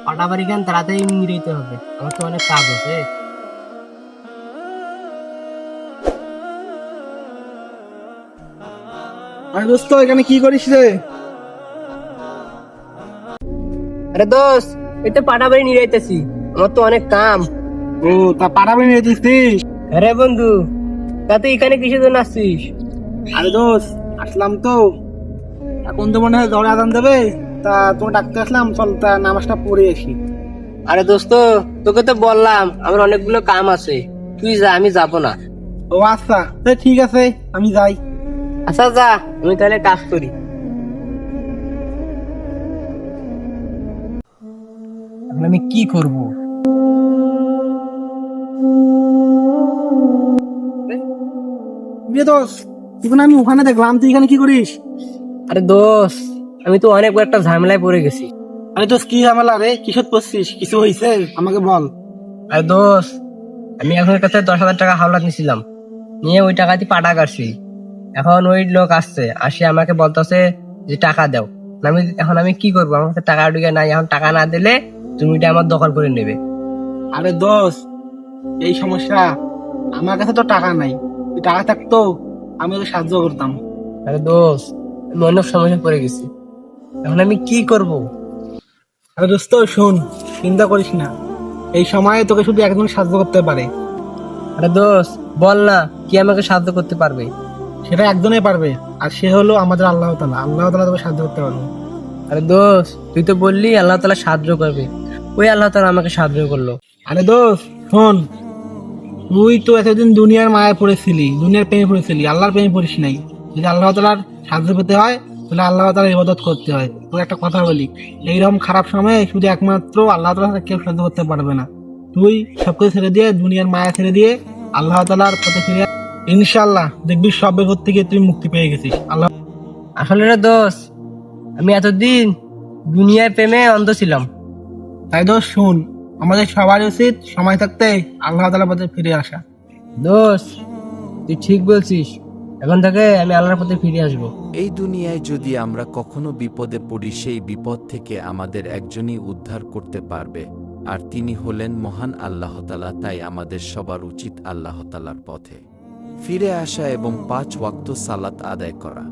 পাটাবাড়ি গান তাড়াতাড়ি নিতে হবে, আমার তো অনেক কাজ আছে। আরে দোস্ত, এখানে কি করিস রে? আরে দোস্ত, এই তো পাটাবাড়ি নিয়ে যাইতেছি, আমার তো অনেক কাম। ও, তা পাঠাবি নিয়ে দিচ্ছিস? আরে বন্ধু, তা তুই এখানে কিসের জন্য আসছিস? আরে দোস্ত, আসলাম তো। এখন তো মনে হয় জোরে আজান দেবে, তা তোমার ডাকতে আসলাম, চল তা নামাজটা পড়ে আসি। আরে দোস্ত, তোকে তো বললাম আমার অনেকগুলো কাম আছে, তুই যা, আমি যাব না। ও আচ্ছা, তো ঠিক আছে, আমি যাই। আচ্ছা যা, আমি তাহলে কাজ করি। এখন আমি কি করব? দোস্ত, এখন আমি ওখানে দেখলাম, তুই এখানে কি করিস? আরে দোস্ত, আমি তো অনেক বড় একটা ঝামেলায় পড়ে গেছি। আরে দোস্ত, কি ঝামেলা রে? কিসব করছিস? কিছু হয়েছে? আমাকে বল। আরে দোস্ত, আমি একজনের কাছে 10,000 টাকা হাওলাত নিয়েছিলাম, নিয়ে ওই টাকা দিয়ে পাটা কাটছি। এখন ওই লোক আসছে, আসে আমাকে বলতেছে যে টাকা দাও। এখন আমি কি করবো? আমার কাছে টাকা ঢুকে নাই, এখন টাকা না দিলে তুমি এটা আমার দখল করে নেবে। আরে দোস্ত, এই সমস্যা, আমার কাছে তো টাকা নাই। তুই টাকা থাকতো, আমি ওকে সাহায্য করতাম। আরে দোস্ত, আমি অনেক সমস্যা পড়ে গেছি, এখন আমি কি করব? আরে দোস্ত শোন, চিন্তা করিস না, এই সময়ে তোকে শুধু একজন সাহায্য করতে পারে। আরে দোস্ত, বল না, কি আমাকে সাহায্য করতে পারবে? সেটা একজনই পারবে, আর সে হলো আমাদের আল্লাহ তাআলা। আল্লাহ তাআলা তোকে সাহায্য করতে পারবে। আরে দোস্ত, তুই তো বললি আল্লাহ তাআলা সাহায্য করবে, ওই আল্লাহ তাআলা আমাকে সাহায্য করলো। আরে দোস্ত শোন, তুই তো এতদিন দুনিয়ার মায়ায় পড়েছিলি, দুনিয়ার প্রেমে পড়েছিলি, আল্লাহর প্রেমে পড়িস নাই। যদি আল্লাহ তাআলার সাহায্য পেতে হয়, তাহলে আল্লাহ তাআলার ইবাদত করতে হয়। তোর একটা কথা বলি, এইরকম খারাপ সময়ে শুধু একমাত্র আল্লাহ তাআলা ছাড়া কেউ সাহায্য করতে পারবে না। তুই সবকিছু ছেড়ে দিয়ে, দুনিয়ার মায়া ছেড়ে দিয়ে আল্লাহ তাআলার পথে ফিরে আয়। ইনশাআল্লাহ দেখবি সব বিপদ থেকে তুই মুক্তি পেয়ে গেছিস। আল্লাহ। আসলে রে দোস্ত, আমি এতদিন দুনিয়ার প্রেমে অন্ধ ছিলাম। তাই দোস্ত শোন, আমাদের সবার উচিত সময় থাকতে আল্লাহ তাআলার পথে ফিরে আসা। দোস্ত, তুই ঠিক বলছিস, এখন থেকে আমি আল্লাহর পথে ফিরে আসবো। এই দুনিয়ায় যদি আমরা কখনো বিপদে পড়ি, সেই বিপদ থেকে আমাদের একজনই উদ্ধার করতে পারবে, আর তিনি হলেন মহান আল্লাহ তাআলা। তাই আমাদের সবার উচিত আল্লাহ তাআলার পথে ফিরে আসা এবং 5 ওয়াক্ত সালাত আদায় করা।